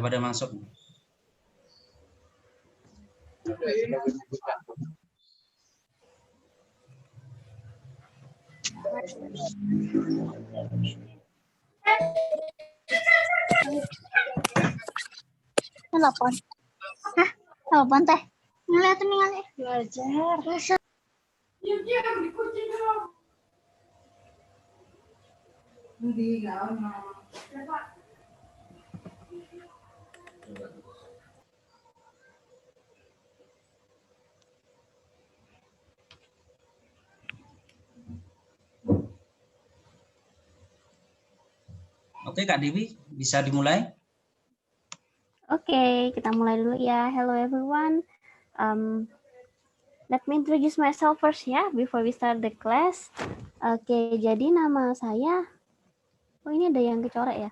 pada masuk. Telepon. Hah? Telepon teh? Ngeliatin ningali. Belajar. Diam dikunci dong. Di dalam. Oke, Kak Dewi, bisa dimulai? Oke, kita mulai dulu ya. Hello everyone. Let me introduce myself first ya, before we start the class. Oke, jadi nama saya, oh ini ada yang kecoret ya.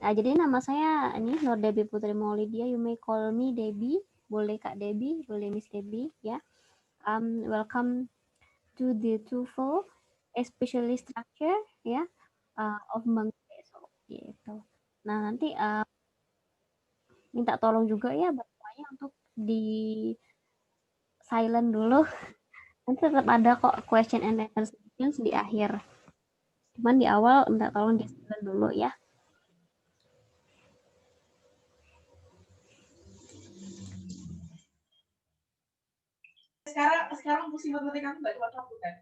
Nah, jadi nama saya ini Nur Debbie Putri Maulidia. You may call me Debbie. Boleh Kak Debbie, boleh Miss Debbie ya. Welcome to the TOEFL, especially structure ya of Mangkeso gitu. Nah, nanti minta tolong juga ya semuanya untuk di silent dulu. Nanti tetap ada kok question and answer questions di akhir. Cuman di awal minta tolong di silent dulu ya. Sekarang pusing matematika aku nggak cuma kamu kan?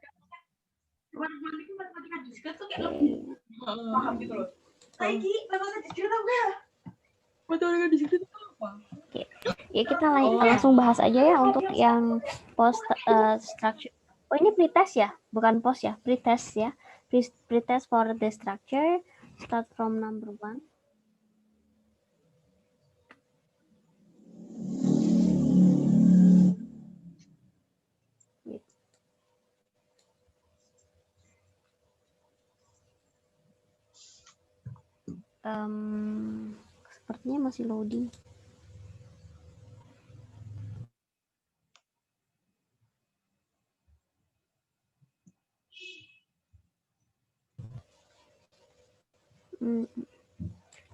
Matematika diskret tuh kayak lebih paham gitu loh. Lagi matematika diskret apa? Matematika diskret itu apa? Oke. Ya kita langsung bahas aja ya untuk yang post structure. Oh ini pretest ya, bukan post ya, pretest ya. Pretest for the structure. Start from number 1. Sepertinya masih loading.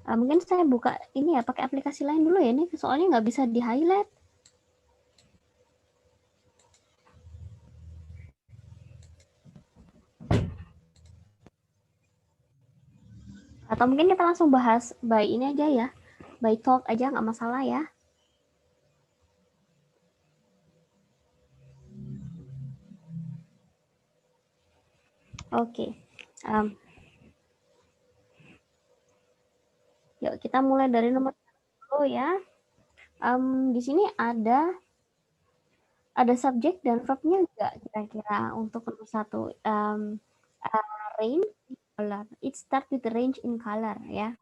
Mungkin saya buka ini ya, pakai aplikasi lain dulu ya, ini soalnya nggak bisa di highlight. Atau mungkin kita langsung bahas by ini aja ya, by talk aja nggak masalah ya. Oke. Yuk kita mulai dari nomor 1 ya. Di sini ada subjek dan verbnya nggak kira-kira untuk nomor 1? Range color. It start with range in color ya.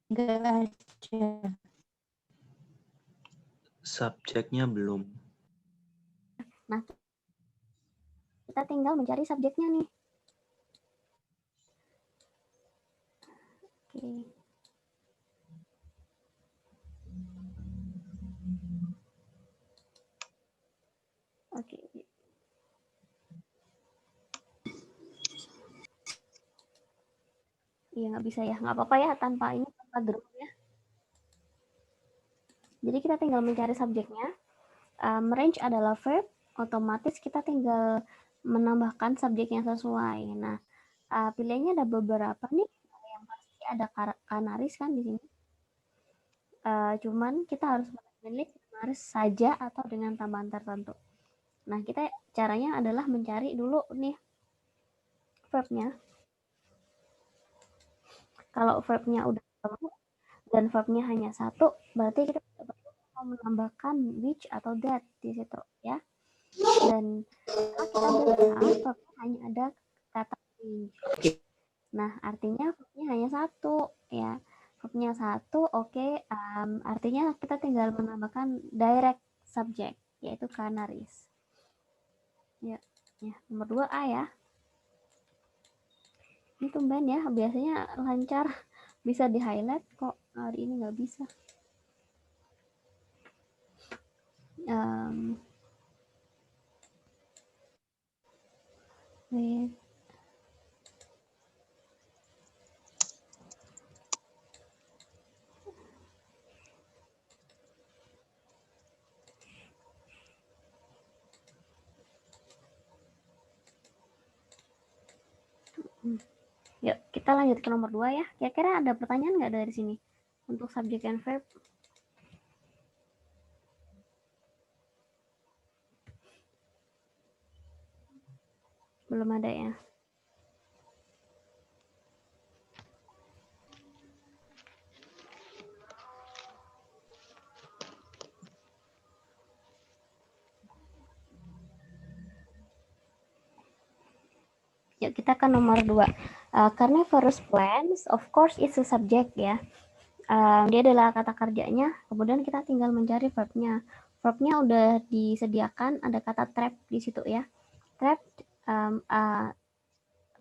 Enggak aja. Subjeknya belum. Nah, kita tinggal mencari subjeknya nih. Oke. Oke. Iya nggak bisa ya, nggak apa-apa ya tanpa drum ya. Jadi kita tinggal mencari subjeknya. Range adalah verb, otomatis kita tinggal menambahkan subjek yang sesuai. Nah, pilihannya ada beberapa nih. Yang pasti ada kanaris kan di sini. Cuman kita harus memilih kanaris saja atau dengan tambahan tertentu. Nah, kita caranya adalah mencari dulu nih verbnya. Kalau verbnya udah ketemu dan verbnya hanya 1, berarti kita mau menambahkan which atau that di situ ya. Dan kita baca verbnya hanya ada kata range. Nah, artinya verbnya hanya 1 ya. Verbnya 1, oke. Artinya kita tinggal menambahkan direct subject, yaitu kanaris. Ya, nomor 2A ya. Ini tumben ya, biasanya lancar bisa di highlight, kok hari ini nggak bisa. Yuk, kita lanjut ke nomor 2 ya. Kira-kira ada pertanyaan nggak dari sini untuk subject and verb? Belum ada ya. Yuk kita ke nomor 2. Carnivorous plants, of course it's a subject ya. Dia adalah kata kerjanya, kemudian kita tinggal mencari verbnya. Verbnya udah disediakan, ada kata trap di situ ya. Trapped,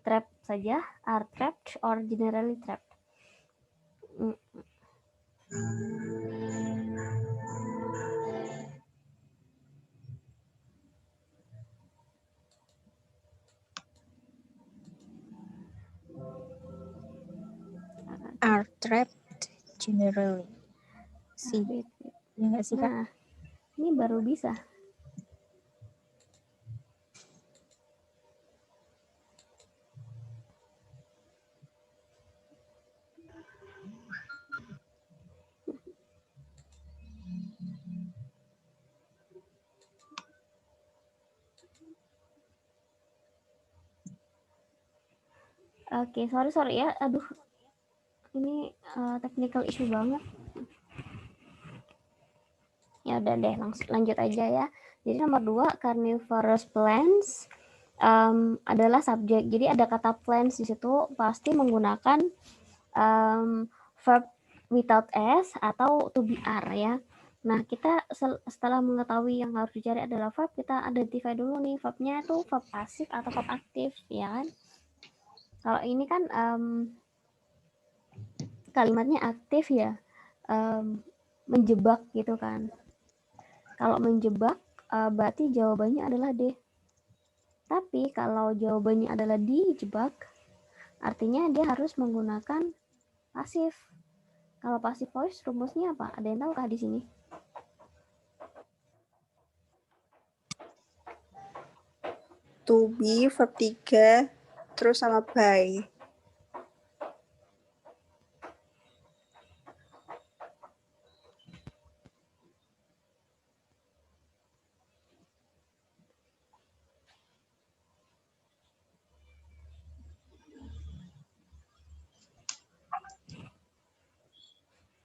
trap saja, are trapped or generally trapped. Are trapped generally. Si. Ya nggak sih, Kak? Nah, ini baru bisa. Oke, sorry ya. Aduh, ini technical issue banget. Ya udah deh, langsung lanjut aja ya. Jadi nomor 2, carnivorous plants adalah subjek. Jadi ada kata plants di situ, pasti menggunakan verb without s atau to be are ya. Nah, kita setelah mengetahui yang harus dicari adalah verb, kita identify dulu nih verbnya itu verb pasif atau verb aktif ya kan. Kalau ini kan kalimatnya aktif ya, menjebak gitu kan. Kalau menjebak berarti jawabannya adalah D. Tapi kalau jawabannya adalah dijebak, artinya dia harus menggunakan pasif. Kalau passive voice rumusnya apa? Ada yang tahu kah di sini? To be, verb 3, terus sama by.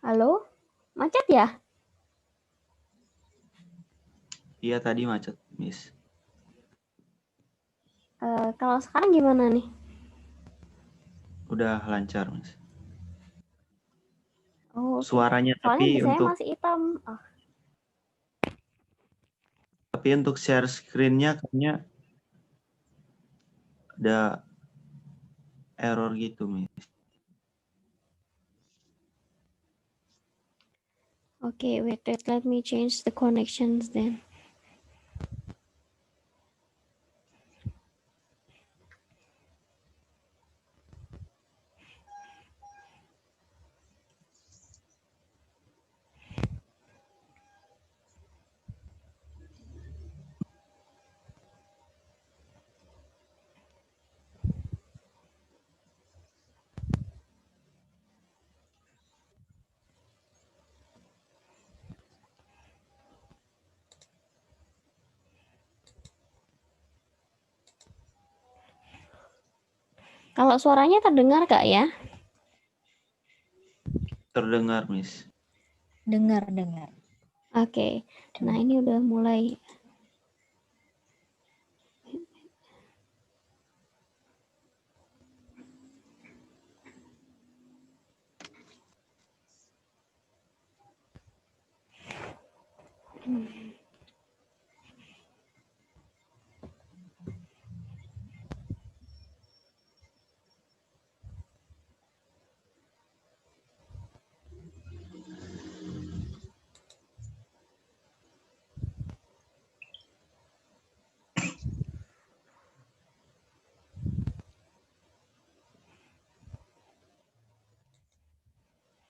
Halo? Macet ya? Iya tadi macet, Miss. Kalau sekarang gimana nih? Udah lancar, Miss. Oh, okay. Suaranya Soalnya tapi saya untuk masih hitam. share screen-nya kayaknya ada error gitu, Miss. Okay, wait, let me change the connections then. Kalau suaranya terdengar Kak ya? Terdengar, Miss. Dengar. Oke. Nah, ini udah mulai.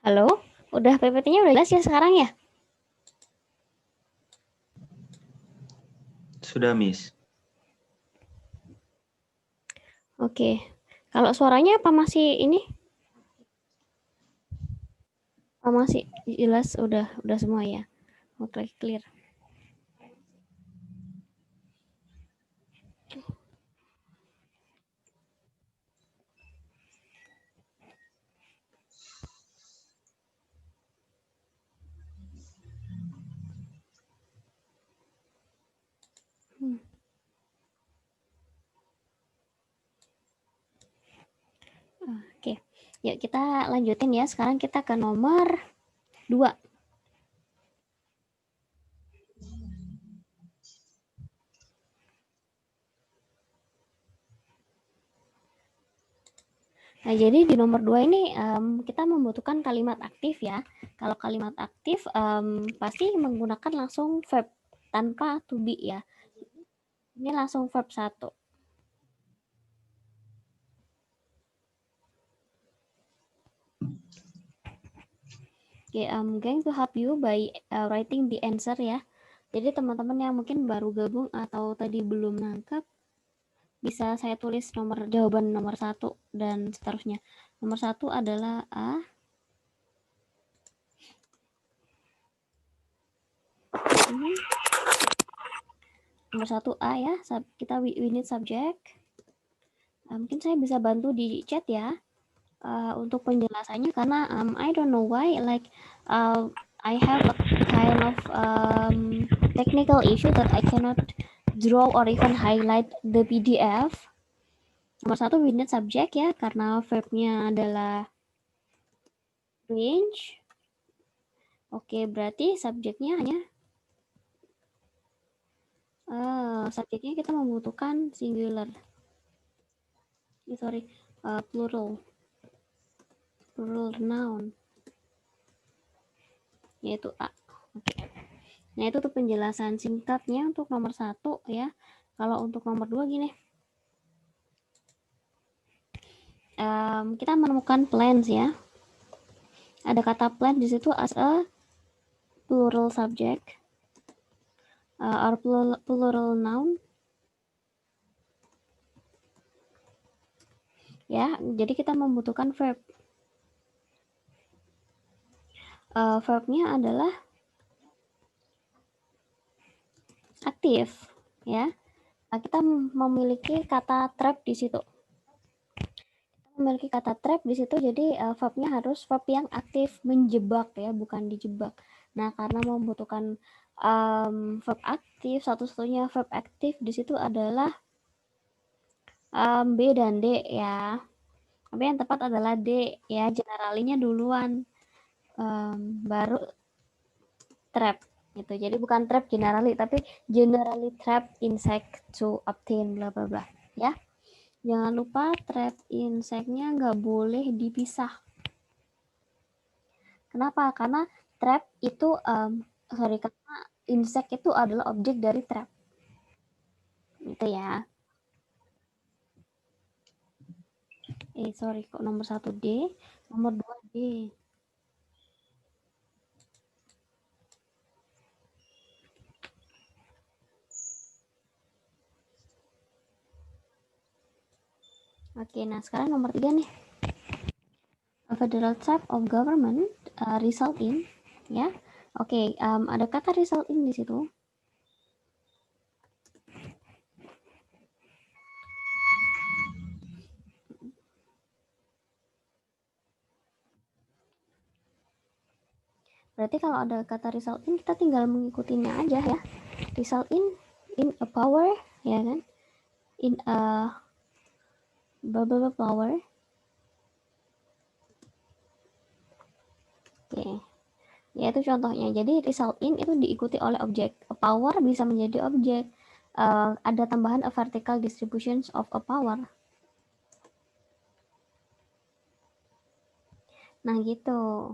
Halo? Udah PPT-nya udah jelas ya sekarang ya? Sudah, Miss. Oke. Kalau suaranya apa masih ini? Apa masih jelas? Udah semua ya. Oke, clear. Oke. Yuk kita lanjutin ya. Sekarang kita ke nomor 2. Nah, jadi di nomor 2 ini kita membutuhkan kalimat aktif ya. Kalau kalimat aktif pasti menggunakan langsung verb tanpa to be ya. Ini langsung verb 1. Okay, I'm going to help you by writing the answer ya. Jadi teman-teman yang mungkin baru gabung atau tadi belum nangkep, bisa saya tulis jawaban nomor 1 dan seterusnya. Nomor 1 adalah A. Nomor 1 A ya, kita we need subject. Mungkin saya bisa bantu di chat ya untuk penjelasannya karena I don't know why like I have a kind of technical issue that I cannot draw or even highlight the PDF. Nomor 1 we need subject ya karena verbnya adalah range. Oke, berarti subjeknya hanya subjeknya kita membutuhkan singular. Plural noun, yaitu A. Oke. Nah, itu tuh penjelasan singkatnya untuk nomor 1 ya. Kalau untuk nomor 2 gini. Kita menemukan plans ya. Ada kata plan di situ as a plural subject or plural noun. Ya, jadi kita membutuhkan verb. Verbnya adalah aktif ya. Nah, kita memiliki kata trap di situ. Kita memiliki kata trap di situ, jadi verbnya harus verb yang aktif, menjebak ya, bukan dijebak. Nah, karena membutuhkan verb aktif, satu-satunya verb aktif di situ adalah B dan D ya. Tapi yang tepat adalah D ya, generalinya duluan, baru trap gitu. Jadi bukan trap generally, tapi generally trap insect to obtain bla bla bla ya. Jangan lupa trap insect-nya nggak boleh dipisah. Kenapa? Karena trap itu karena insect itu adalah objek dari trap. Gitu ya. Kok nomor 1 D, nomor 2 D. Oke, nah sekarang nomor 3 nih. A federal type of government result in ya. Oke, ada kata result in di situ. Berarti kalau ada kata result in, kita tinggal mengikutinya aja ya. Result in a power, ya kan? In a blah blah blah power. Oke. Ya itu contohnya. Jadi result in itu diikuti oleh objek. A power bisa menjadi objek. Ada tambahan a vertical distributions of a power. Nah gitu.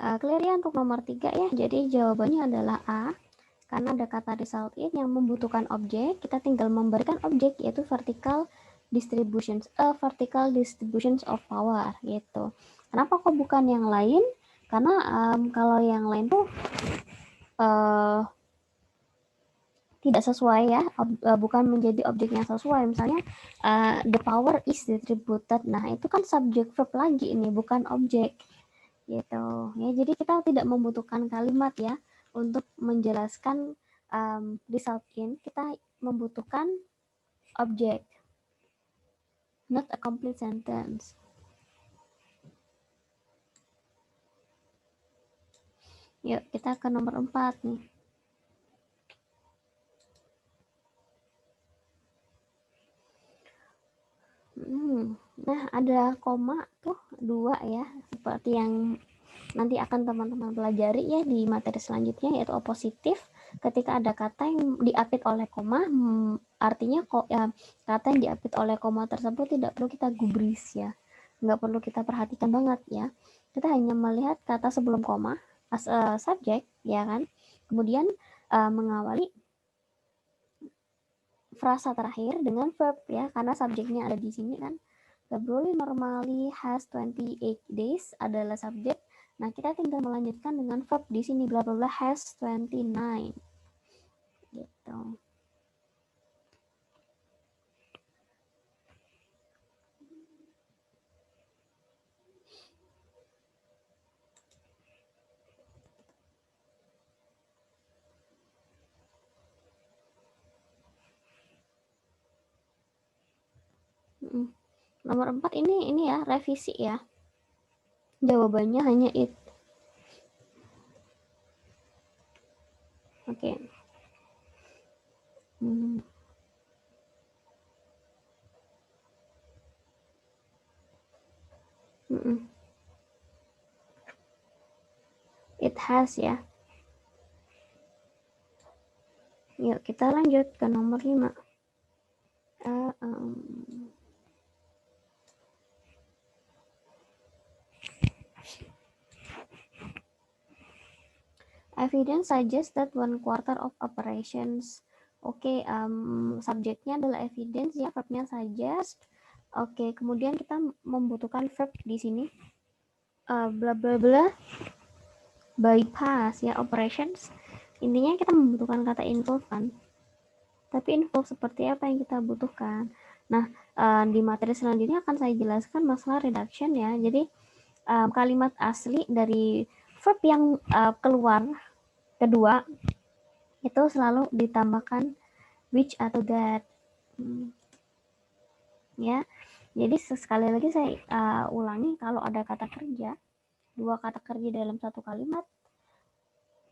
Clear ya untuk nomor 3 ya. Jadi jawabannya adalah A. Karena ada kata result in yang membutuhkan objek, kita tinggal memberikan objek yaitu vertical distributions of power gitu. Kenapa kok bukan yang lain? Karena kalau yang lain tuh tidak sesuai ya, bukan menjadi objek yang sesuai. Misalnya the power is distributed. Nah, itu kan subject verb lagi ini, bukan objek. Gitu. Ya, jadi kita tidak membutuhkan kalimat ya untuk menjelaskan result in. Kita membutuhkan objek, not a complete sentence. Yuk, kita ke nomor 4 nih. Nah, ada koma tuh 2 ya, seperti yang nanti akan teman-teman pelajari ya di materi selanjutnya, yaitu opositif. Ketika ada kata yang diapit oleh koma, artinya kata yang diapit oleh koma tersebut tidak perlu kita gubris ya, nggak perlu kita perhatikan banget ya. Kita hanya melihat kata sebelum koma as a subject ya kan, kemudian mengawali frasa terakhir dengan verb ya, karena subjeknya ada di sini kan. The Broly normally has 28 days adalah subjek. Nah, kita tinggal melanjutkan dengan verb di sini, bla bla bla has 29. Gitu. Nomor 4 ini ya, revisi ya. Jawabannya hanya it. Oke. It has ya. Yuk kita lanjut ke nomor 5. Evidence suggests that 1/4 of operations. Oke, subjeknya adalah evidence ya, verbnya suggest. Oke, kemudian kita membutuhkan verb di sini. Bla bla bla bypass ya, operations. Intinya kita membutuhkan kata involve kan. Tapi involve seperti apa yang kita butuhkan. Nah, di materi selanjutnya akan saya jelaskan masalah reduction ya. Jadi kalimat asli dari verb yang keluar kedua itu selalu ditambahkan which atau that. Ya. Jadi sekali lagi saya ulangi, kalau ada kata kerja, 2 kata kerja dalam satu kalimat,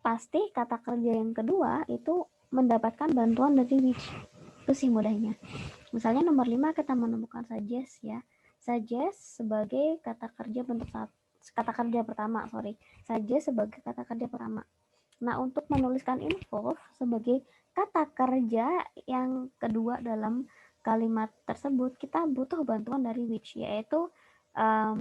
pasti kata kerja yang kedua itu mendapatkan bantuan dari which. Itu sih mudahnya. Misalnya nomor 5 kita menemukan suggest ya. Suggest sebagai kata kerja bentuk kata kerja pertama, Suggest sebagai kata kerja pertama. Nah, untuk menuliskan involve sebagai kata kerja yang kedua dalam kalimat tersebut, kita butuh bantuan dari which, yaitu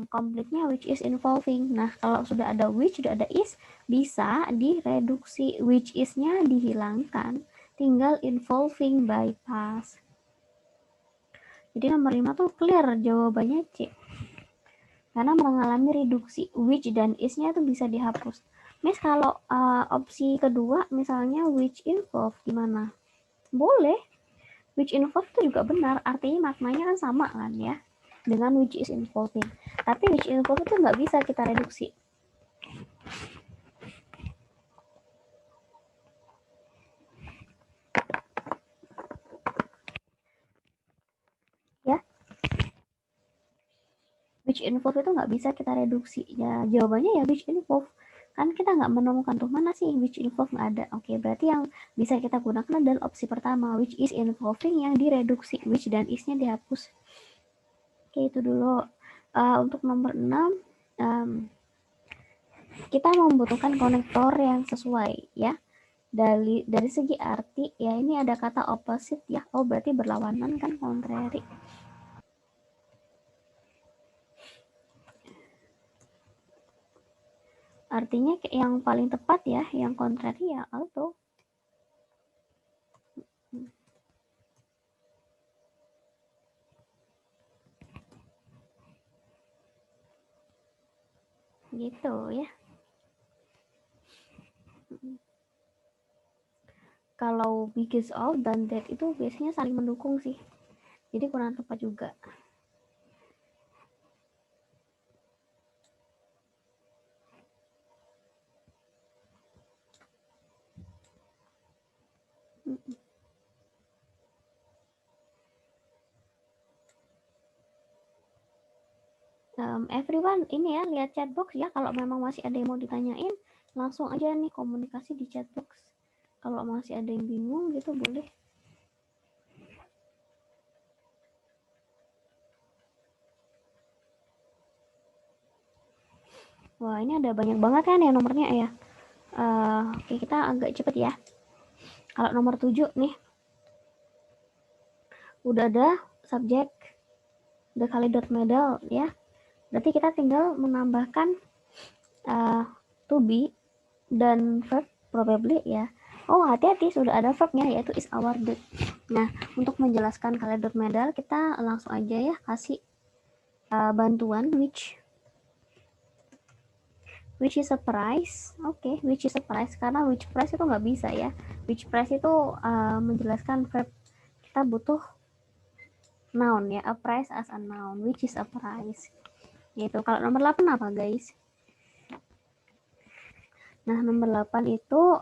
komplitnya which is involving. Nah, kalau sudah ada which, sudah ada is, bisa direduksi, which is-nya dihilangkan, tinggal involving bypass. Jadi nomor 5 tuh clear, jawabannya C. Karena mengalami reduksi, which dan is-nya tuh bisa dihapus. Miss, kalau opsi kedua misalnya which involve gimana? Boleh. Which involve itu juga benar, artinya maknanya kan sama kan ya dengan which is involving. Tapi which involve itu nggak bisa kita reduksi. Ya. Which involve itu nggak bisa kita reduksi. Ya, jawabannya ya which involve. Kan kita nggak menemukan tuh mana sih which involve, nggak ada. Oke, berarti yang bisa kita gunakan adalah opsi pertama, which is involving, yang direduksi, which dan is-nya dihapus. Oke, itu dulu. Untuk nomor 6, kita membutuhkan konektor yang sesuai ya. Dari segi arti ya, ini ada kata opposite ya. Oh, berarti berlawanan kan, contrary. Artinya yang paling tepat ya, yang contrary ya auto. Gitu ya. Kalau because of dan that itu biasanya saling mendukung sih. Jadi kurang tepat juga. Everyone ini ya, lihat chatbox ya. Kalau memang masih ada yang mau ditanyain, langsung aja nih komunikasi di chatbox. Kalau masih ada yang bingung gitu boleh. Wah, ini ada banyak banget kan ya nomornya ya. Oke, kita agak cepet ya. Kalau nomor 7 nih, udah ada subjek, udah kali dot modal ya. Berarti kita tinggal menambahkan to be dan verb probably ya. Oh, hati-hati, sudah ada verbnya yaitu is awarded. Nah, untuk menjelaskan kali dot modal kita langsung aja ya kasih bantuan which is a price. Oke, which is a price, karena which price itu nggak bisa ya. Which price itu menjelaskan verb, kita butuh noun ya, a price as a noun, which is a price gitu. Kalau nomor 8 apa guys? Nah, nomor 8 itu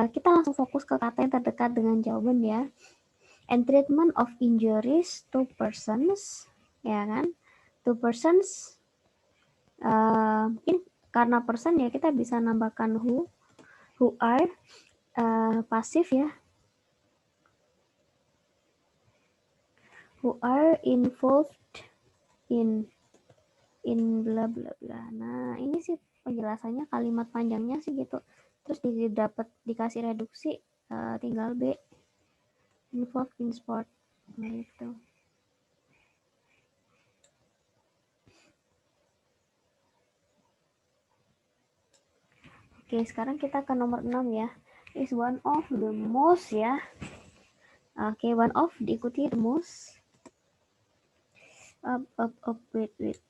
kita langsung fokus ke kata yang terdekat dengan jawaban ya. And treatment of injuries to persons, ya kan? To persons, mungkin karena person ya kita bisa nambahkan who are, pasif ya. Who are involved in bla bla bla. Nah, ini sih penjelasannya, kalimat panjangnya sih gitu. Terus dikasih reduksi, tinggal B, involved in sport. Nah, itu. Oke, sekarang kita ke nomor 6 ya. Is one of the most ya. Oke, one of diikuti the most. Wait.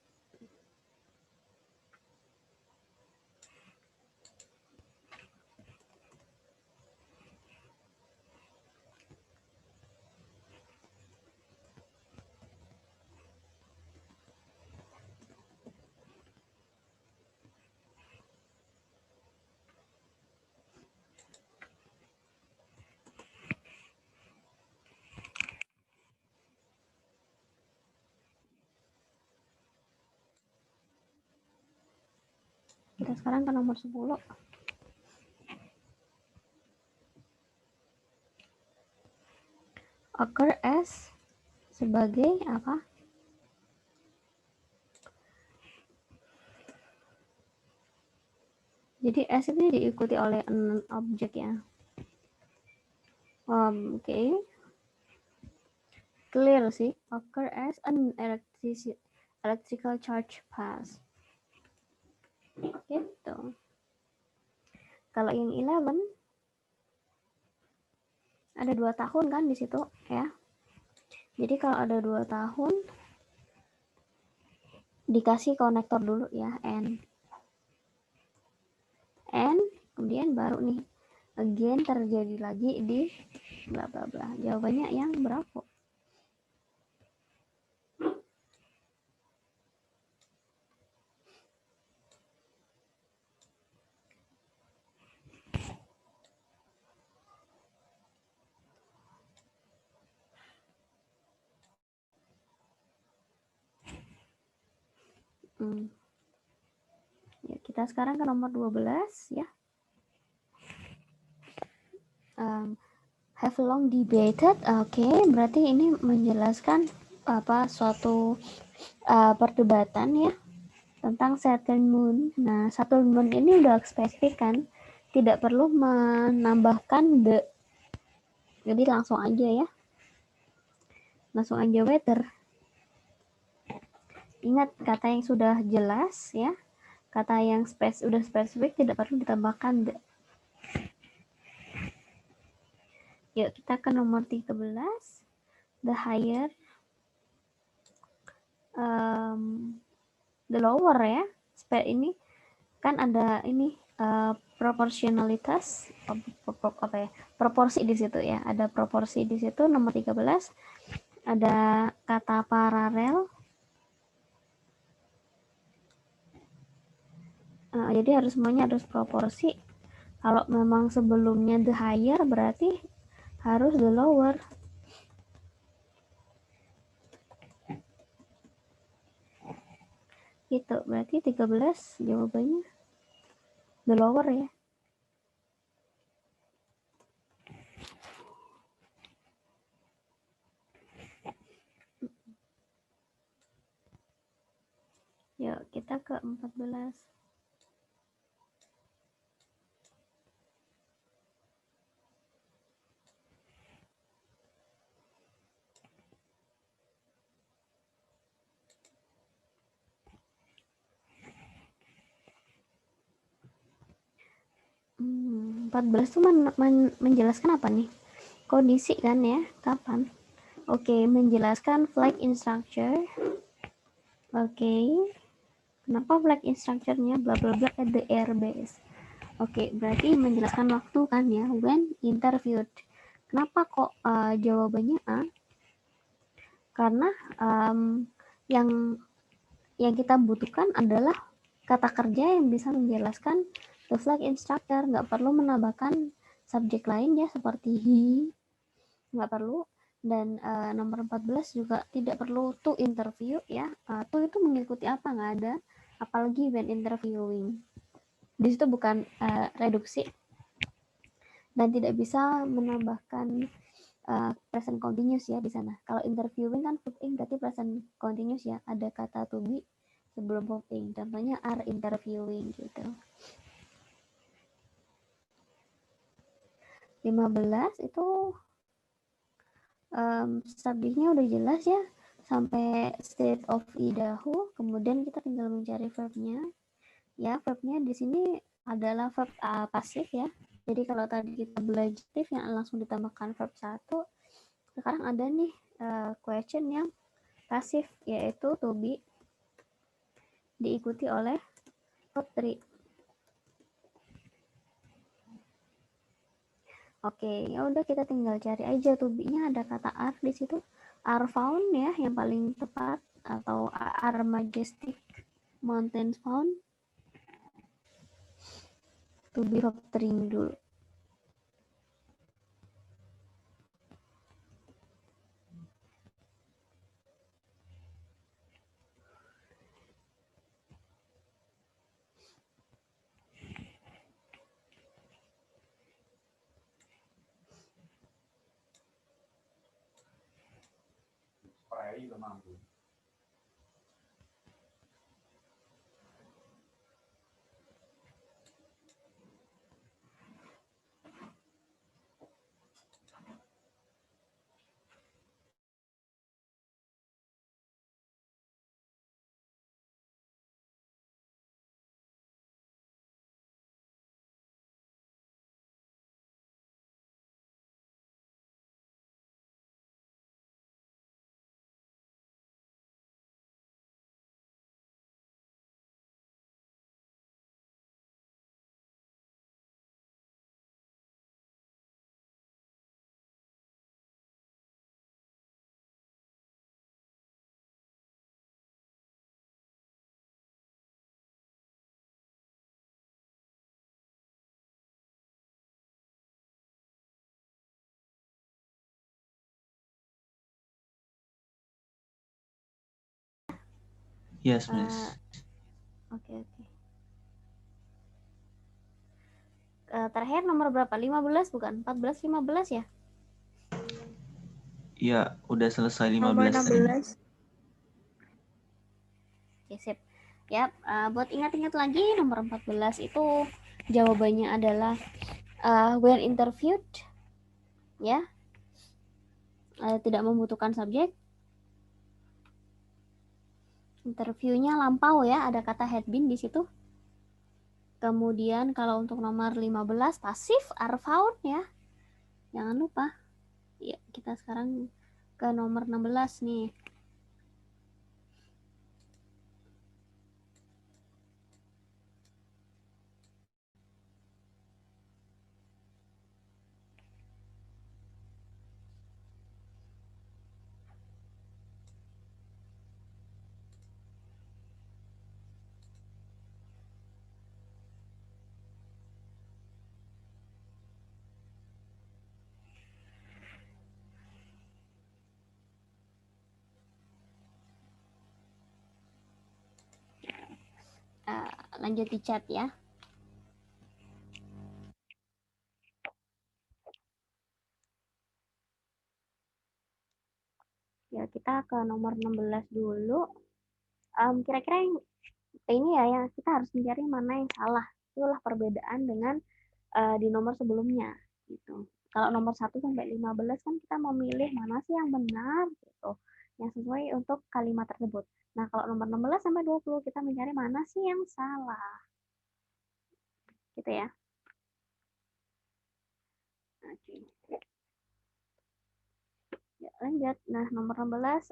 Kita sekarang ke nomor 10. Occur as sebagai apa? Jadi as ini diikuti oleh an object ya. Oke. Clear sih. Occur as an electrical charge pass. Gitu. Kalau yang 11 ada 2 tahun kan di situ ya. Jadi kalau ada 2 tahun dikasih konektor dulu ya, and kemudian baru nih again terjadi lagi di bla bla bla. Jawabannya yang berapa? Ya, kita sekarang ke nomor 12 ya. Have long debated. Oke, berarti ini menjelaskan apa suatu perdebatan ya tentang Saturn Moon. Nah, Saturn Moon ini udah spesifik kan, tidak perlu menambahkan the. Jadi langsung aja ya. Langsung aja weather. Ingat kata yang sudah jelas ya. Kata yang udah spesifik tidak perlu ditambahkan the. Yuk kita ke nomor 13. The higher, the lower ya. Ini kan ada ini proporsionalitas proporsi di situ ya. Ada proporsi di situ nomor 13. Ada kata paralel. Jadi semuanya harus proporsi. Kalau memang sebelumnya the higher berarti harus the lower. Gitu, berarti 13 jawabannya the lower ya. Yuk, kita ke 14. Hmm, 14 itu menjelaskan apa nih? Kondisi kan ya, kapan? Oke, menjelaskan flight instructor. Oke, kenapa flight instructor-nya bla bla bla at the airbase? Oke, berarti menjelaskan waktu kan ya, when interviewed. Kenapa kok jawabannya A? Karena yang kita butuhkan adalah kata kerja yang bisa menjelaskan the flight instructor. Nggak perlu menambahkan subjek lain ya, seperti he, nggak perlu. Dan nomor 14 juga tidak perlu to interview ya. To itu mengikuti apa, nggak ada. Apalagi when interviewing. Di situ bukan reduksi. Dan tidak bisa menambahkan present continuous ya di sana. Kalau interviewing kan verb ing berarti present continuous ya. Ada kata to be sebelum verb ing. Contohnya are interviewing gitu. 15 itu subjeknya udah jelas ya. Sampai state of idahu. Kemudian kita tinggal mencari verbnya. Ya, verbnya di sini adalah verb pasif ya. Jadi kalau tadi kita belajar yang langsung ditambahkan verb 1, sekarang ada nih question yang pasif, yaitu to be diikuti oleh verb 3. Oke, ya udah kita tinggal cari aja to be-nya, ada kata are di situ. Are found ya yang paling tepat, atau are majestic mountains found. To be verb 3 dulu. Yes, Miss. Oke. Terakhir nomor berapa? 15 bukan? 14, 15 ya? Iya, udah selesai 15 Nomor tadi. 16. Oke, sip. Ya, buat ingat-ingat lagi nomor 14 itu jawabannya adalah when interviewed ya. Tidak membutuhkan subjek. Interviewnya lampau ya, ada kata had been di situ. Kemudian kalau untuk nomor 15 pasif are found ya. Jangan lupa. Ya, kita sekarang ke nomor 16 nih. lanjut di chat ya. Ya, kita ke nomor 16 dulu. Kira-kira yang ini ya, yang kita harus mencari mana yang salah. Itulah perbedaan dengan di nomor sebelumnya gitu. Kalau nomor 1 sampai 15 kan kita memilih mana sih yang benar gitu, yang sesuai untuk kalimat tersebut. Nah, kalau nomor 16 sampai 20 kita mencari mana sih yang salah. Gitu ya. Oke. Ya, lanjut. Nah, nomor 16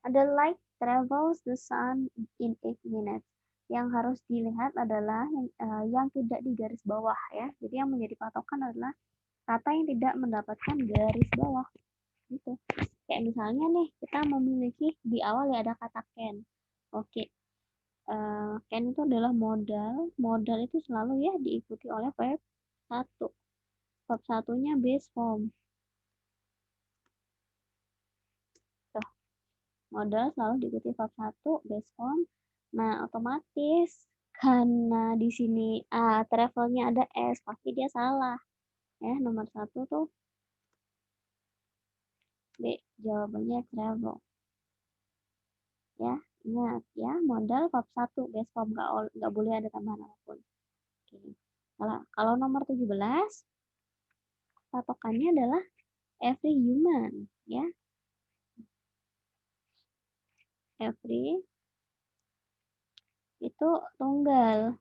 ada light travels the sun in 8 minutes. Yang harus dilihat adalah yang tidak di garis bawah ya. Jadi yang menjadi patokan adalah kata yang tidak mendapatkan garis bawah gitu. Kayak misalnya nih kita memiliki di awal ya ada kata can. Oke. Can itu adalah modal. Modal itu selalu ya diikuti oleh verb 1. Verb 1-nya base form. Tuh. Modal selalu diikuti verb 1 base form. Nah, otomatis karena di sini travelnya ada S, pasti dia salah. Ya, nomor 1 tuh B, jawabannya travel. Ya, ingat ya, modal verb 1 base form, nggak boleh ada tambahan apapun. Oke. Kalau nomor 17 patokannya adalah every human ya. Every itu tunggal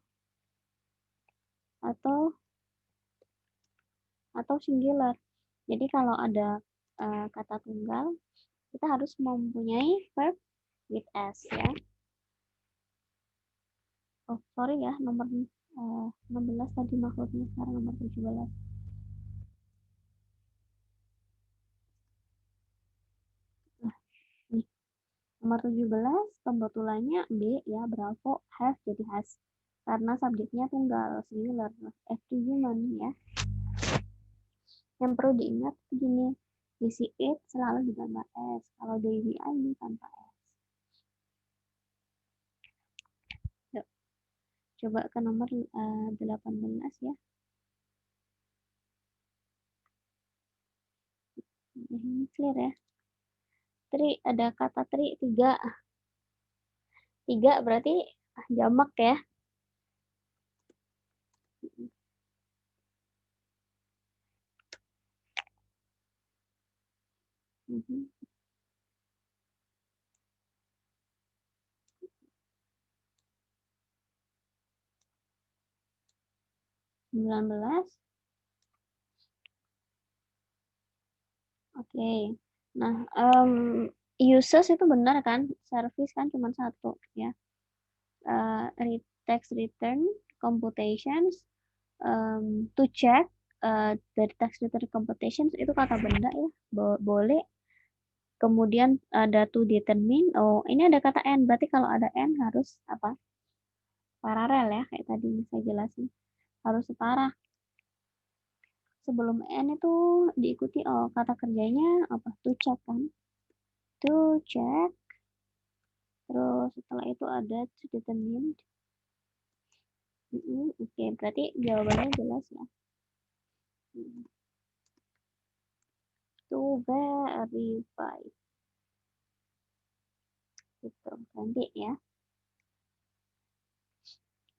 atau singular. Jadi kalau ada kata tunggal kita harus mempunyai verb with s ya. Oh, sorry ya, nomor 16 tadi maksudnya, sekarang nomor 17. Nah, nih. Nomor 17 pembetulannya B ya, bravo, have jadi has. Karena subjeknya tunggal, singular, every human ya. Yang perlu diingat begini, isi it selalu ditambah s. Kalau dari ini tanpa s. Yuk, coba ke nomor 18 ya. Ini clear ya. Tri, ada kata tri 3. 3 berarti jamak ya. Mhm. 19. Oke. Nah, uses itu benar kan? Service kan cuma 1 ya. Text return, computations, to check, dari text return computations itu kata benda ya. Boleh. Kemudian ada to determine. Oh, ini ada kata n. Berarti kalau ada n harus apa? Paralel ya, kayak tadi saya jelasin. Harus setara. Sebelum n itu diikuti kata kerjanya apa? To check kan? To check. Terus setelah itu ada to determine. Oke, berarti jawabannya jelas ya. To verify. Gitu, ganti ya.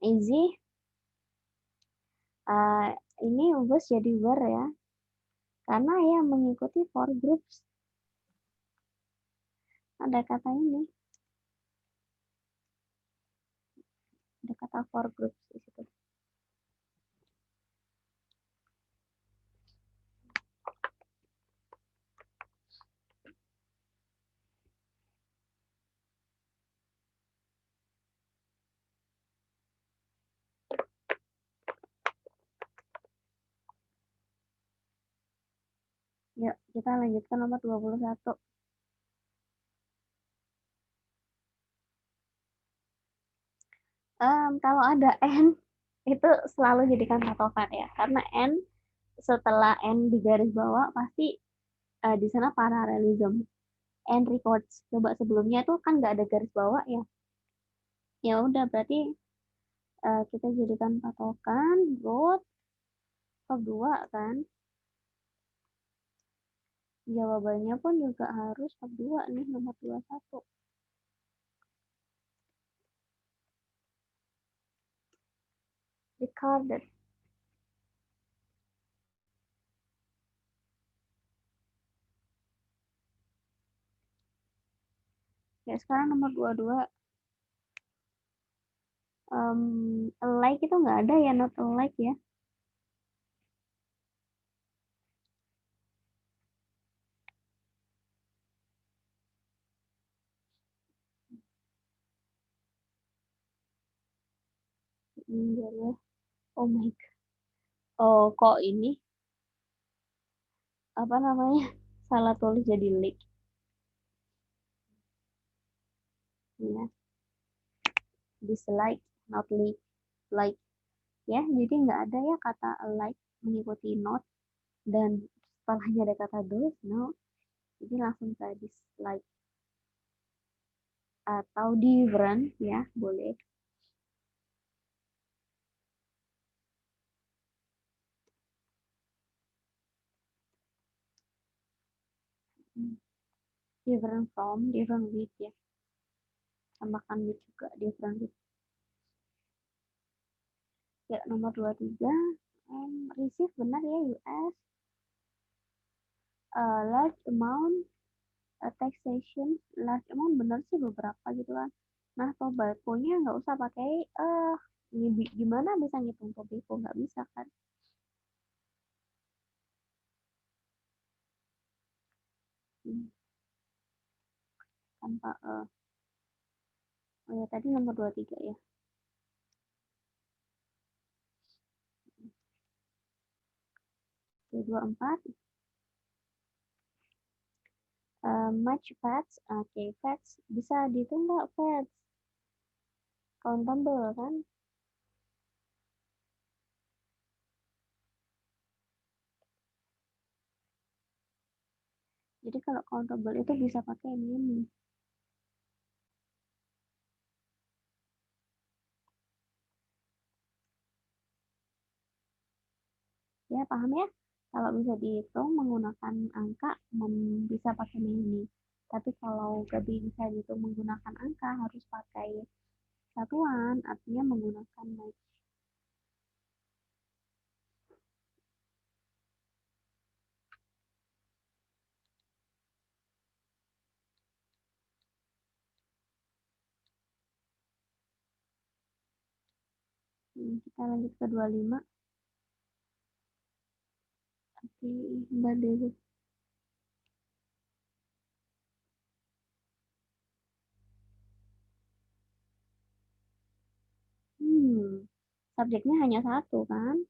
Easy. Ini was jadi were ya. Karena ya mengikuti for groups. Ada kata ini. Ada kata for groups di situ. Yuk, kita lanjutkan nomor 21. Kalau ada n itu selalu jadikan patokan ya, karena n setelah n di garis bawah pasti di sana paralelism. N records. Coba sebelumnya itu kan nggak ada garis bawah ya. Ya udah berarti kita jadikan patokan root bab 2 kan. Jawabannya pun juga harus bab 2 nih, nomor 21. Recorded. Ya, sekarang nomor 22. Alike itu nggak ada ya, not alike ya. Boleh. Oh my god. Oh, kok ini apa namanya? Salah tulis jadi leak. Ya, dislike, not leak. Like. Ya, jadi nggak ada ya kata like mengikuti not dan setelahnya ada kata those, no. Jadi langsung ke dislike atau different ya, boleh. Different from, different with ya. Tambahkan with juga, different with. Ya, nomor 23. Receive benar ya, US. Large amount taxation. Large amount benar sih beberapa gitu kan. Nah, tobacco-nya nggak usah pakai ini gimana bisa ngitung tobacco, nggak bisa kan. Tanpa oh ya, tadi nomor 23 ya. Oke, 24. Much fats. Oke, fats bisa dihitung nggak fats? Countable kan? Jadi kalau countable itu bisa pakai ini. Ya, paham ya? Kalau bisa dihitung menggunakan angka, bisa pakai mini. Tapi kalau gak bisa dihitung menggunakan angka, harus pakai satuan, artinya menggunakan match. Kita lanjut ke 25. Oke, Mbak Dewi. Subjeknya hanya satu kan,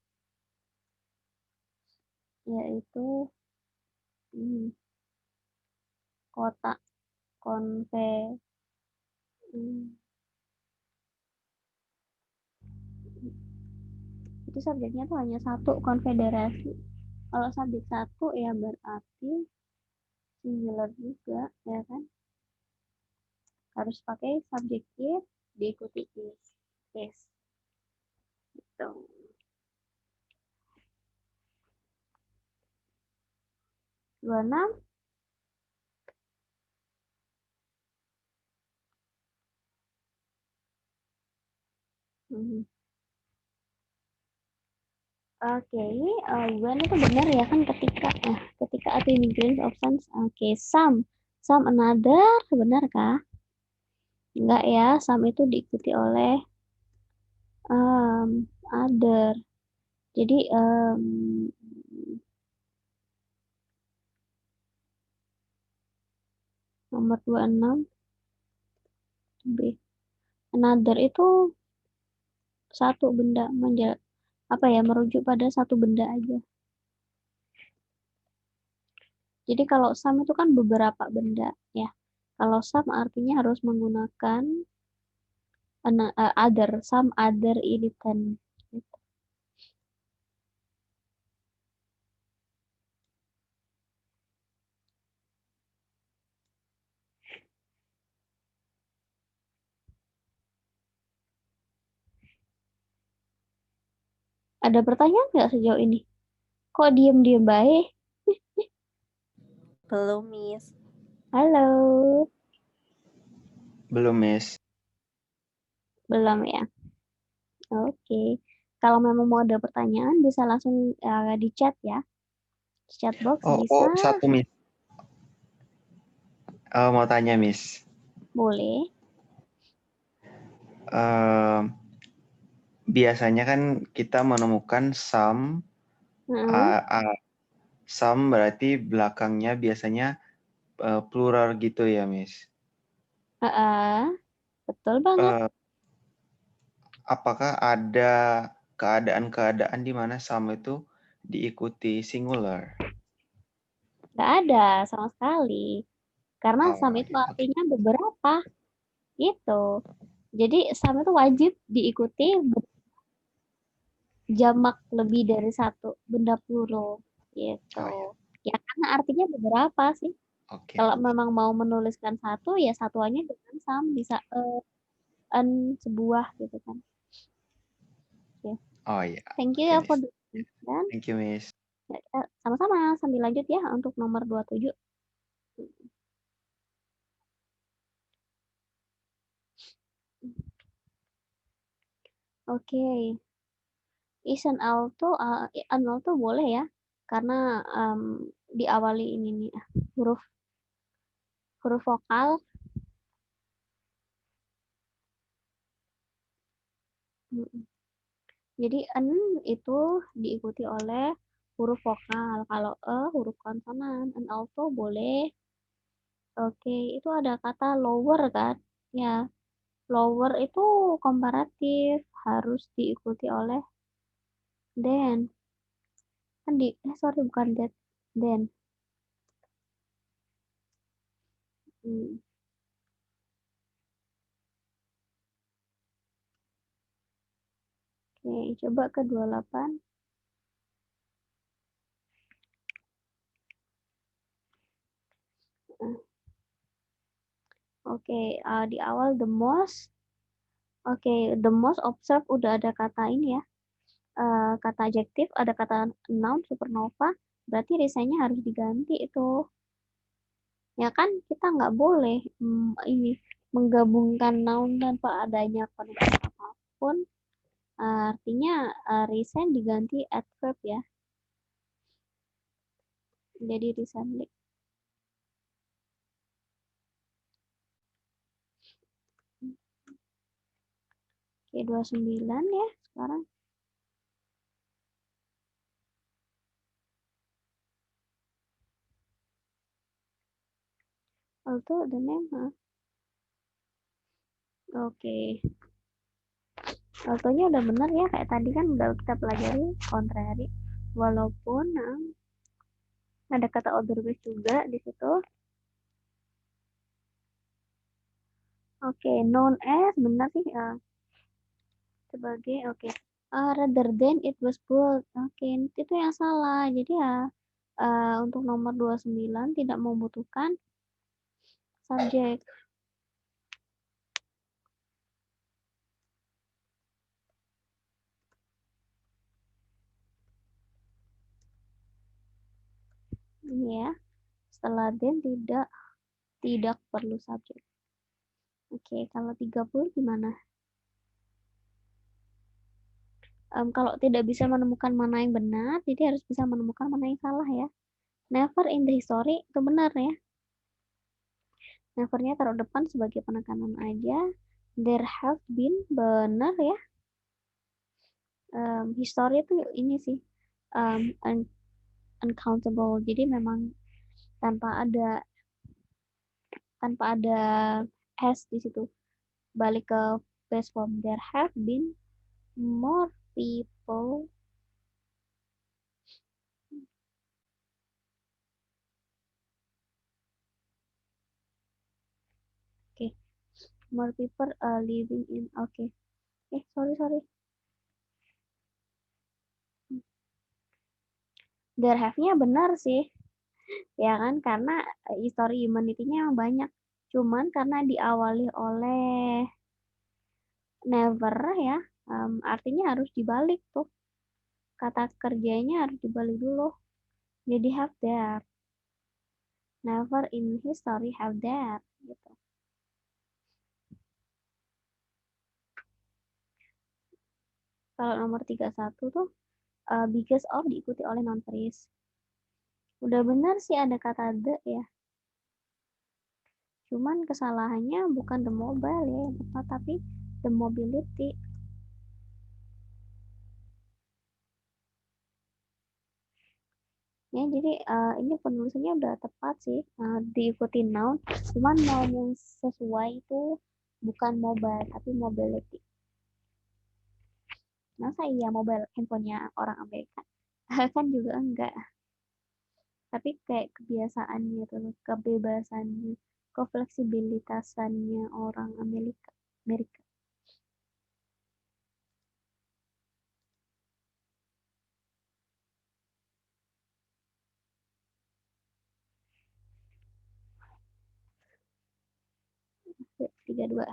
yaitu ini kotak konve. Itu subjeknya tuh hanya satu, konfederasi. Kalau subjek satu ya berarti singular juga ya kan, harus pakai subjektif diikuti is. Yes. Gitu. 26. Oke, when itu benar ya kan, ketika ada immigrant options. Oke, some another benar kah? Enggak ya, some itu diikuti oleh other. Jadi nomor 26 B. Another itu satu benda, merujuk pada satu benda aja. Jadi kalau some itu kan beberapa benda ya. Kalau some artinya harus menggunakan other, some other item. Gitu. Ada pertanyaan nggak sejauh ini? Kok diem-diem baik? Belum, Miss. Halo, Belum, Miss. belum ya? Oke. Kalau memang mau ada pertanyaan bisa langsung di chat ya. Di chat box bisa, Satu, Miss. Mau tanya, Miss. boleh. Eh, biasanya kan kita menemukan sum, Heeh. sum berarti belakangnya biasanya plural gitu ya, Miss. Heeh. Betul banget. Eh, apakah ada keadaan-keadaan di mana sum itu diikuti singular? Nggak ada sama sekali. Karena Oh, some itu oke. artinya beberapa. Gitu. Jadi some itu wajib diikuti jamak lebih dari satu benda plural. Gitu. Oh, ya. Ya karena artinya beberapa sih. Oke. Kalau memang mau menuliskan satu, ya satuannya dengan some. Bisa sebuah gitu kan. Oke. Oh, ya. Thank you Oke, ya for Miss. the question. Thank you, Miss. Ya, kita sama-sama sambil lanjut ya untuk nomor 27. Oke. Is an alto boleh ya. Karena diawali ini nih huruf huruf vokal. Jadi an itu diikuti oleh huruf vokal. Kalau huruf konsonan. An alto boleh. Oke, itu ada kata lower kan? Ya, lower itu komparatif harus diikuti oleh then. Kan sorry bukan that, then. Hmm. Oke, coba ke 28. Oke, di awal the most. Oke, the most observed udah ada kata ini ya. Kata adjektif, ada kata noun, supernova. Berarti risanya harus diganti itu. Ya kan, kita nggak boleh ini menggabungkan noun tanpa adanya konotasi apapun. Artinya resign diganti adverb ya. Jadi recently. Oke, 29 ya sekarang. Also the name. Oke. Altonya udah benar ya, kayak tadi kan udah kita pelajari contrary. Walaupun ada kata otherwise juga di situ. Oke, known as benar sih sebagai rather than it was bold. Oke, itu yang salah. Jadi ya untuk nomor 29 tidak membutuhkan subjek. Ini ya. Setelah then tidak perlu subjek. Oke, kalau 30 gimana? Kalau tidak bisa menemukan mana yang benar, jadi harus bisa menemukan mana yang salah ya. Never in the history itu benar ya. Never-nya taruh depan sebagai penekanan aja. There have been benar ya. History itu ini sih uncountable. Jadi memang tanpa ada has di situ. Balik ke base form. There have been more people. Oke. More people living in. Oke. Sorry. There have-nya benar sih. Ya kan, karena history humanity-nya yang banyak. Cuman karena diawali oleh never ya, artinya harus dibalik tuh. kata kerjanya harus dibalik dulu. Jadi have there. Never in history have there. Gitu. Kalau nomor 31 tuh because of diikuti oleh non-phrase. Udah benar sih ada kata the ya. Cuman kesalahannya bukan the mobile ya yang tepat, tapi the mobility. Ya, jadi ini penulisannya udah tepat sih, diikuti noun. Cuman noun yang sesuai itu bukan mobile, tapi mobility. Masa iya mobile handphonenya orang Amerika? Kan juga enggak. Tapi kayak kebiasaannya tuh, kebebasannya, kefleksibilitasannya orang Amerika. Amerika. Oke, 32.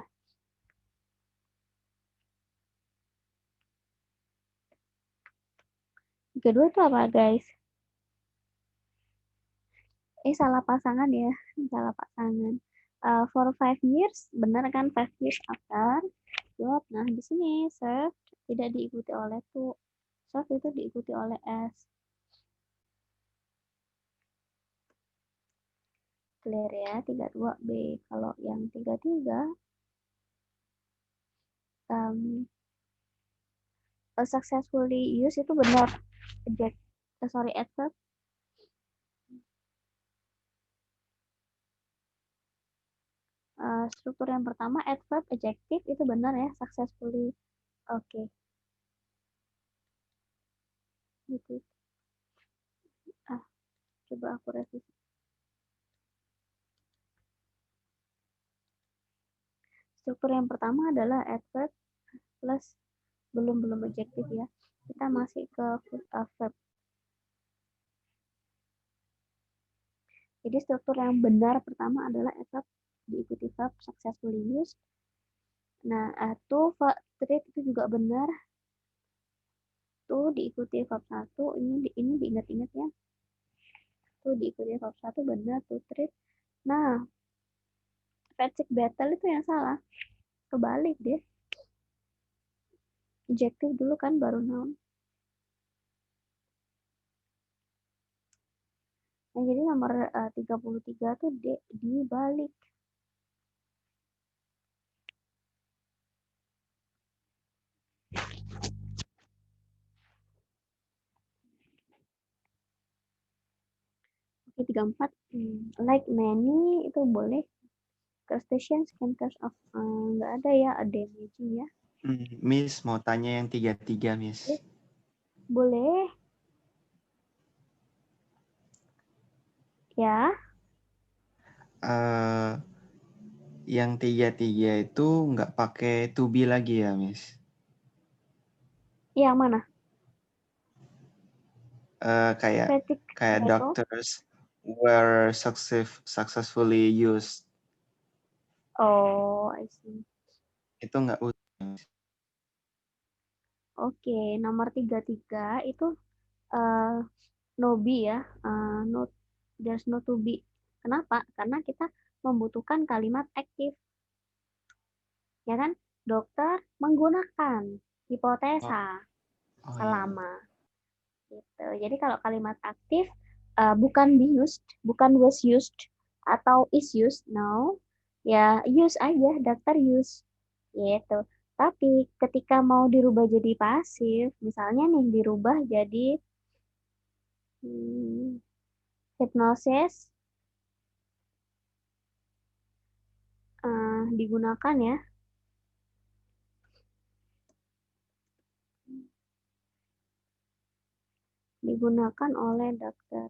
Kedua itu apa guys? Salah pasangan ya, salah pasangan. For 5 years, benar kan 5 years after. Good. Nah di sini serve tidak diikuti oleh to. Serve itu diikuti oleh s. Clear ya, 32B. Kalau yang 33, successfully use itu benar. Adverb. Struktur yang pertama adverb adjective itu benar ya, successfully. Oke. Gitu. Coba aku revisi. Struktur yang pertama adalah adverb plus belum adjektif ya. Kita masih ke verb. Jadi struktur yang benar pertama adalah adverb diikuti verb successfully used. Nah, to treat itu juga benar. To diikuti verb 1, ini diingat-ingat ya. To diikuti verb 1 benar, to treat. Nah, fatigue battle itu yang salah. Kebalik deh. Adjective dulu kan baru noun. Nah, jadi nomor 33 tuh dibalik. Oke, 34. Like many itu boleh. Crustaceans can catch of nggak ada ya, damaging ya. Miss mau tanya yang 33, Miss. Boleh. Ya. Yang 33 itu nggak pakai to be lagi ya, Miss? Yang mana? Kayak doctors were successfully used. Oh, I see. Itu nggak usah. Oke, nomor 33 itu no be ya. There's no to be. Kenapa? Karena kita membutuhkan kalimat aktif. Ya kan? Dokter menggunakan hipotesa selama. Gitu. Jadi kalau kalimat aktif bukan be used, bukan was used atau is used, no. Ya use aja, dokter use. Gitu. Tapi ketika mau dirubah jadi pasif, misalnya nih dirubah jadi hypnosis, digunakan ya. Digunakan oleh dokter.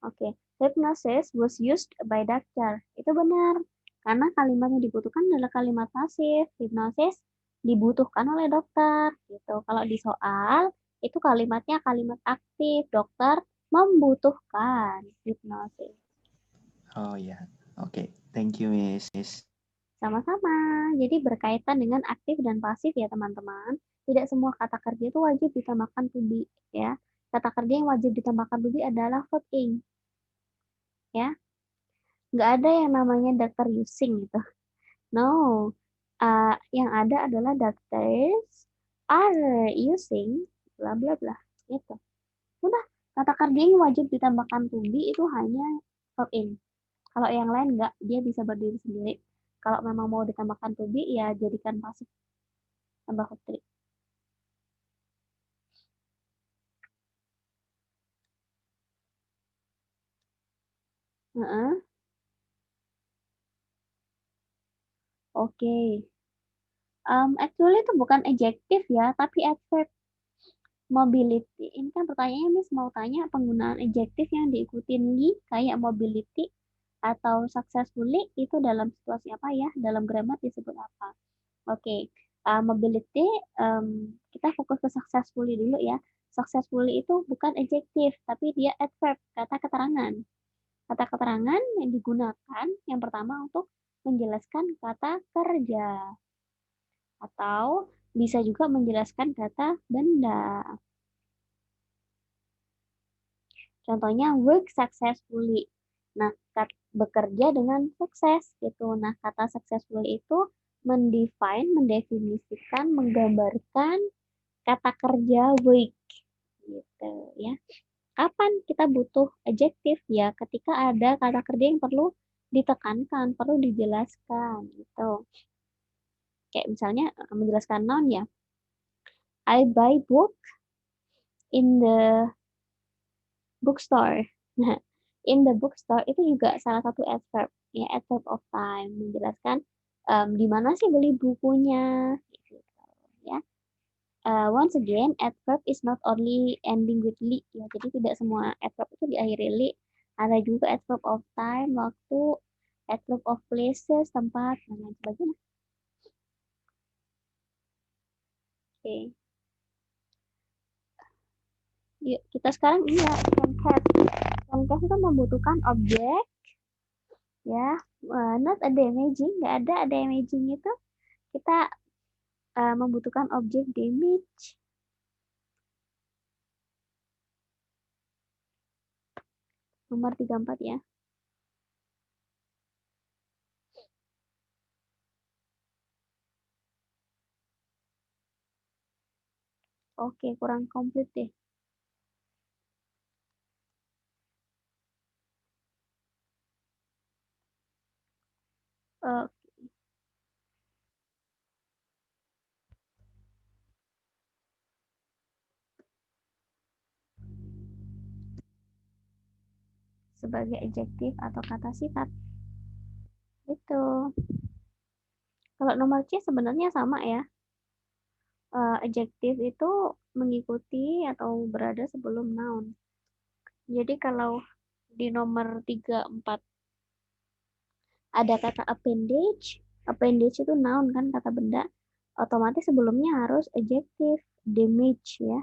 Oke, hypnosis was used by doctor. Itu benar. Karena kalimat yang dibutuhkan adalah kalimat pasif. Hipnosis dibutuhkan oleh dokter. Gitu. Kalau di soal, itu kalimatnya kalimat aktif. Dokter membutuhkan hipnosis. Oh ya, oke. Thank you, Miss. Sama-sama. Jadi berkaitan dengan aktif dan pasif ya teman-teman. Tidak semua kata kerja itu wajib ditambahkan to be ya. Kata kerja yang wajib ditambahkan to be adalah verb ing ya. Nggak ada yang namanya doctor using gitu. No. Yang ada adalah doctors are using bla bla bla gitu. Udah, kata kerja yang wajib ditambahkan to be itu hanya verb ing. Kalau yang lain enggak, dia bisa berdiri sendiri. Kalau memang mau ditambahkan to be, ya jadikan pasif tambah verb 3. Heeh. Oke. Actually itu bukan adjektif ya, tapi adverb. Mobility. Ini kan pertanyaannya Miss mau tanya penggunaan adjektif yang diikuti li kayak mobility atau successfully itu dalam situasi apa ya? Dalam grammar disebut apa? Oke. Mobility kita fokus ke successfully dulu ya. Successfully itu bukan adjektif, tapi dia adverb, kata keterangan. Kata keterangan yang digunakan yang pertama untuk menjelaskan kata kerja atau bisa juga menjelaskan kata benda. Contohnya work successfully. Nah, bekerja dengan sukses gitu. Nah, kata successfully itu mendefinisikan, menggambarkan kata kerja work gitu ya. Kapan kita butuh adjektif ya? Ketika ada kata kerja yang perlu ditekankan, perlu dijelaskan gitu. Kayak misalnya menjelaskan noun ya. I buy book in the bookstore. Nah, in the bookstore itu juga salah satu adverb, ya adverb of time menjelaskan di mana sih beli bukunya, gitu, ya. Once again, adverb is not only ending with li, ya. Jadi tidak semua adverb itu diakhiri li. Ada juga adverb of time, waktu, adverb of places, tempat, dan lain sebagainya. Oke. Yuk, kita sekarang ini ya, concat. Concat itu membutuhkan objek, ya, not ada imaging, nggak ada imaging itu kita membutuhkan objek damage. Nomor 34 ya. Oke, kurang komplit deh. Uh, sebagai adjektif atau kata sifat. Itu. Kalau nomor C sebenarnya sama ya. Adjektif itu mengikuti atau berada sebelum noun. Jadi kalau di nomor 3, 4 ada kata appendage. Appendage itu noun kan, kata benda. Otomatis sebelumnya harus adjektif. Damage ya.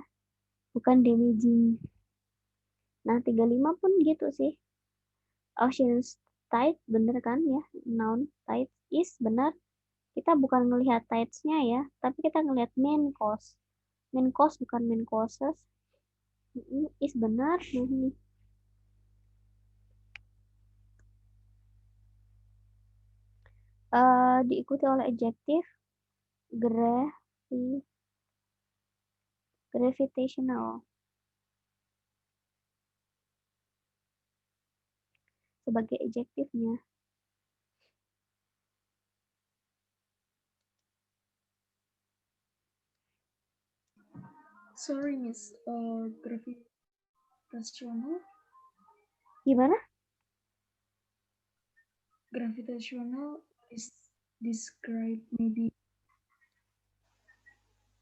Bukan damaging. Nah, 35 pun gitu sih. Ocean's tide bener kan ya, noun tide is benar. Kita bukan ngelihat tides-nya ya, tapi kita ngelihat main cause. Main cause bukan main causes. Is benar. Diikuti oleh adjektif gravitational sebagai adjektifnya. Sorry, Miss. Gravitational? Gimana? Gravitational is describe maybe.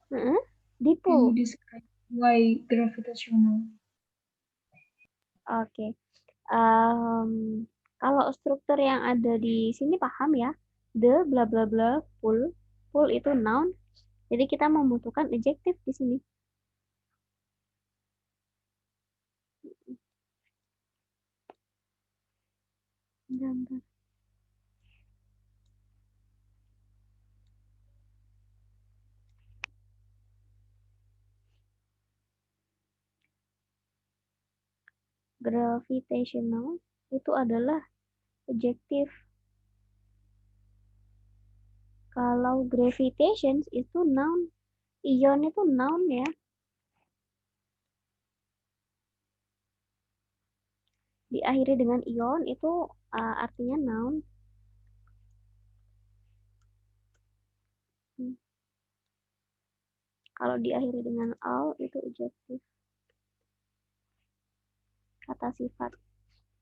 Can Dipul. you describe why gravitational? Oke. Kalau struktur yang ada di sini paham ya. The bla bla bla pull. Pull itu noun. Jadi kita membutuhkan adjektif di sini. Gambar. Gravitational itu adalah adjektif. Kalau gravitation itu noun. Ion itu noun ya. Diakhiri dengan ion itu artinya noun. Kalau diakhiri dengan al itu adjektif. Kata sifat.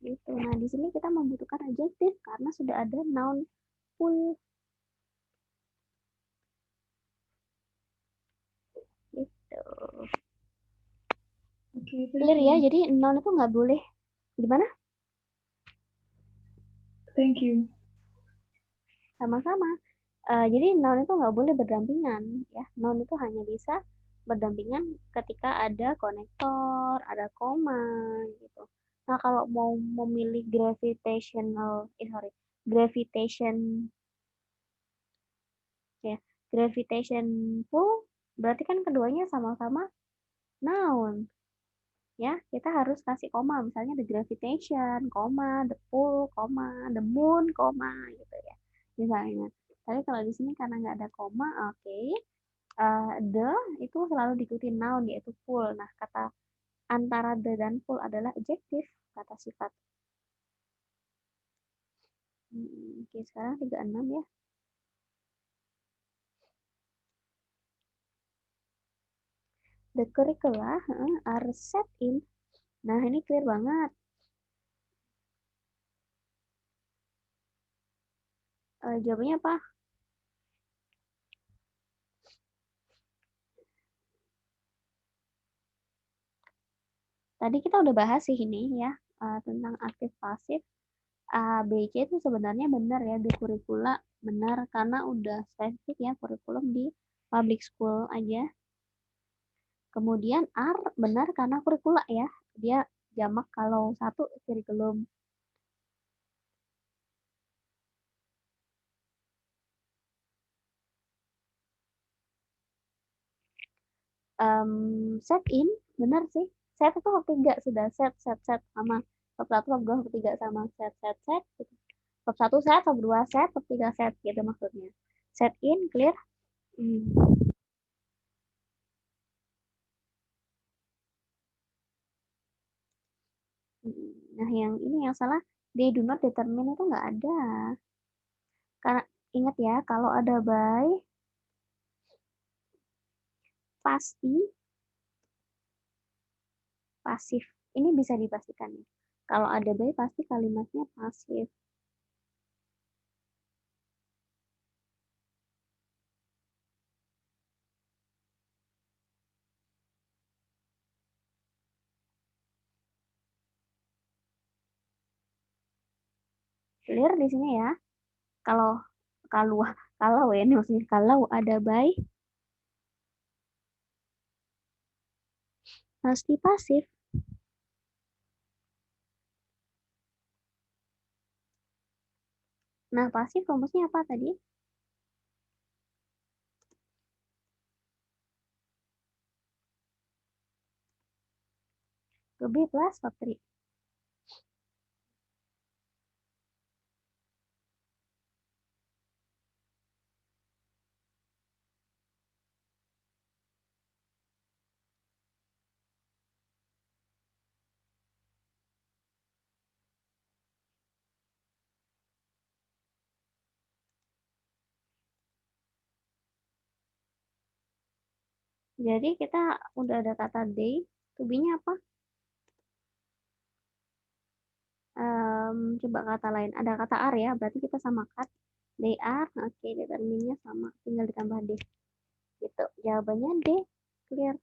Gitu. Nah, di sini kita membutuhkan adjektif karena sudah ada noun full. Gitu. Oke, Clear ya, jadi noun itu nggak boleh. Gimana? Thank you. Sama-sama. Jadi noun itu nggak boleh berdampingan. Ya, noun itu hanya bisa berdampingan ketika ada konektor, ada koma, gitu. Nah, kalau mau memilih gravitation ya, gravitation pull berarti kan keduanya sama-sama noun. Ya, kita harus kasih koma, misalnya the gravitation, koma, the pull, koma, the moon, koma, gitu ya. Misalnya. Tapi kalau di sini karena nggak ada koma, oke. The itu selalu diikuti noun yaitu pull. Nah, kata antara the dan pull adalah adjektif, kata sifat. Oke, sekarang 36 ya. The curricula are set in. Nah, ini clear banget. Jawabannya apa? Tadi kita udah bahas sih ini ya, tentang aktif pasif. A, B, C itu sebenarnya benar ya di kurikula, benar karena udah spesifik ya kurikulum di public school aja. Kemudian R benar karena kurikula ya, dia jamak kalau satu kurikulum. Set in benar sih, set itu huruf 3 sudah set sama huruf 1 huruf 2 huruf 3 sama set gitu. Huruf 1 set, huruf 2 set, huruf 3 set gitu maksudnya. Set in clear. Nah, yang ini yang salah, they do not determine itu nggak ada. Karena ingat ya, kalau ada by pasti pasif. Ini bisa dipastikan. Kalau ada by pasti kalimatnya pasif. Clear di sini ya. Kalau kalau kalau ya, ini maksudnya kalau ada by pasti pasif. Nah, pasif rumusnya apa tadi? To be plus verb 3. Jadi kita udah ada kata they, to be-nya apa? Coba kata lain. Ada kata are ya, berarti kita samakan. They are, oke, determinnya sama. Tinggal ditambah D. Gitu. Jawabannya D. Clear.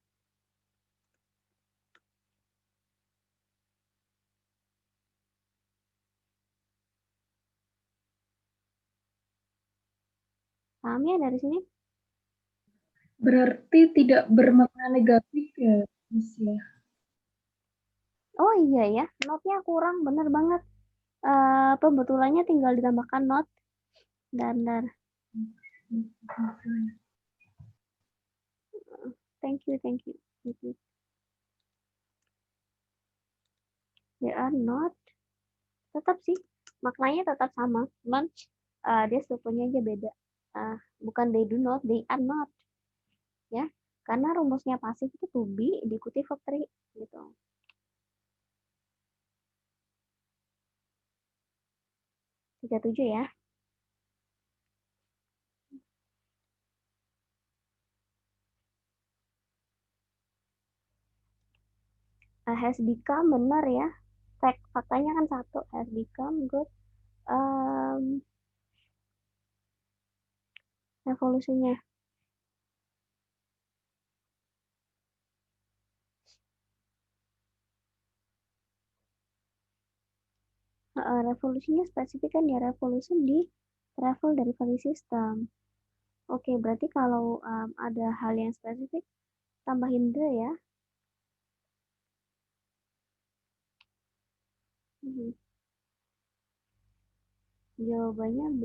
Paham ya dari sini? Berarti tidak bermakna negatif ya, Miss ya? Oh iya ya, note-nya kurang, bener banget. Pembetulannya tinggal ditambahkan not. Dan thank you. They are not. Tetap sih, maknanya tetap sama. Cuman dia strukturnya aja beda. Bukan they do not, they are not. Ya, karena rumusnya pasif itu to be diikuti verb 3 gitu. Tiga tujuh ya. Has become benar ya. Faktanya kan satu, has become good. Revolusinya. Revolusinya spesifik kan ya, revolution di travel delivery system. Oke, berarti kalau ada hal yang spesifik, tambahin the ya. Jawabannya B.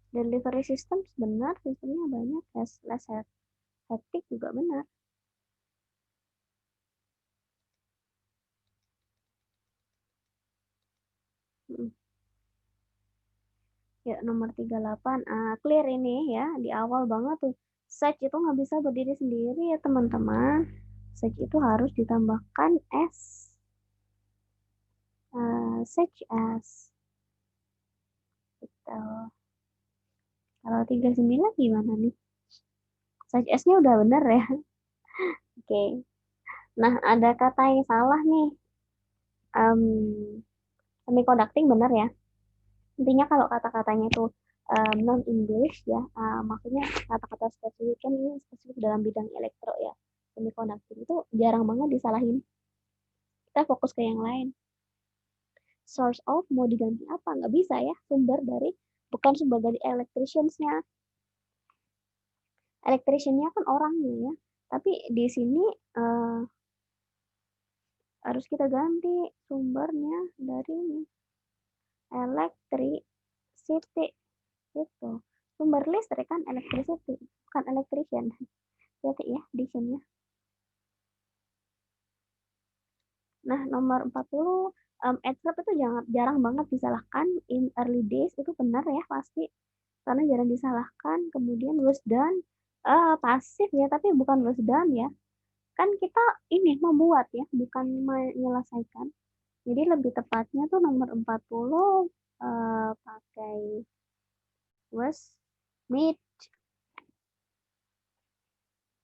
Delivery system benar, sistemnya banyak, less hectic juga benar. Ya, nomor 38. Clear ini ya, di awal banget tuh. Such itu nggak bisa berdiri sendiri ya teman-teman. Such itu harus ditambahkan S. Such as. Gitu. Kalau 39 gimana nih? Such as-nya udah bener ya. Oke. Nah, ada kata yang salah nih. Semiconducting bener ya. Intinya kalau kata-katanya itu non-English ya, maksudnya kata-kata spesifik kan ini spesifik dalam bidang elektro ya. Semiconducting itu jarang banget disalahin. Kita fokus ke yang lain. Source of mau diganti apa? Nggak bisa ya. Bukan sumber dari electricians-nya. Electrician-nya kan orangnya ya. Tapi di sini harus kita ganti sumbernya dari ini. Electricity. Gitu. Sumber listrik kan electricity, bukan electrician. Lihat ya, addition-nya. Nah, nomor 40, adverb itu jarang banget disalahkan. In early days itu benar ya, pasti. Karena jarang disalahkan. Kemudian was done, pasif ya, tapi bukan was done ya. Kan kita ini membuat ya, bukan menyelesaikan. Jadi lebih tepatnya tuh nomor 40 pakai was made.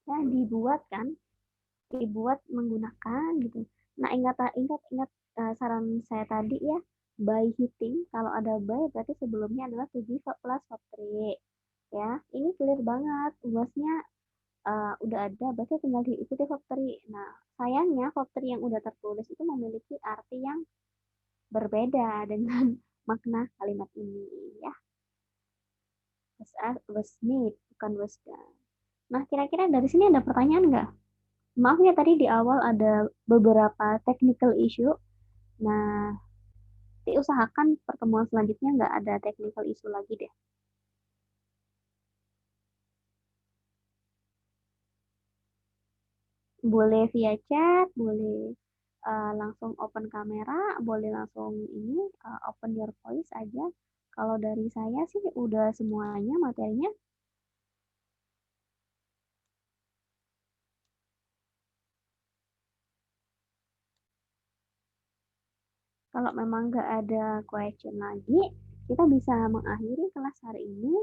Ya, dibuat kan. Dibuat menggunakan gitu. Nah, ingat saran saya tadi ya, by hitting. Kalau ada by berarti sebelumnya adalah to be plus verb 3. Ya, ini clear banget. Wasnya udah ada, berarti tinggal diikuti verb 3. Nah, sayangnya verb 3 yang udah tertulis itu memiliki arti yang berbeda dengan makna kalimat ini ya. Was made, bukan was done. Nah, kira-kira dari sini ada pertanyaan nggak? Maaf ya tadi di awal ada beberapa technical issue. Nah, diusahakan pertemuan selanjutnya nggak ada technical issue lagi deh. Boleh via chat, boleh langsung open kamera, boleh langsung ini open your voice aja. Kalau dari saya sih udah semuanya materinya. Kalau memang nggak ada question lagi, kita bisa mengakhiri kelas hari ini.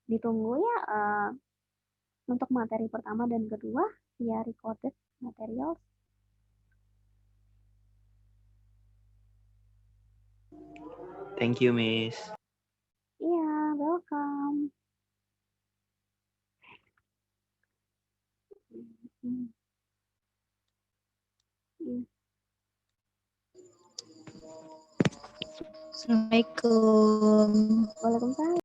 Ditunggu ya untuk materi pertama dan kedua via recorded material. Thank you, Miss. Iya, welcome. Assalamualaikum. Waalaikumsalam.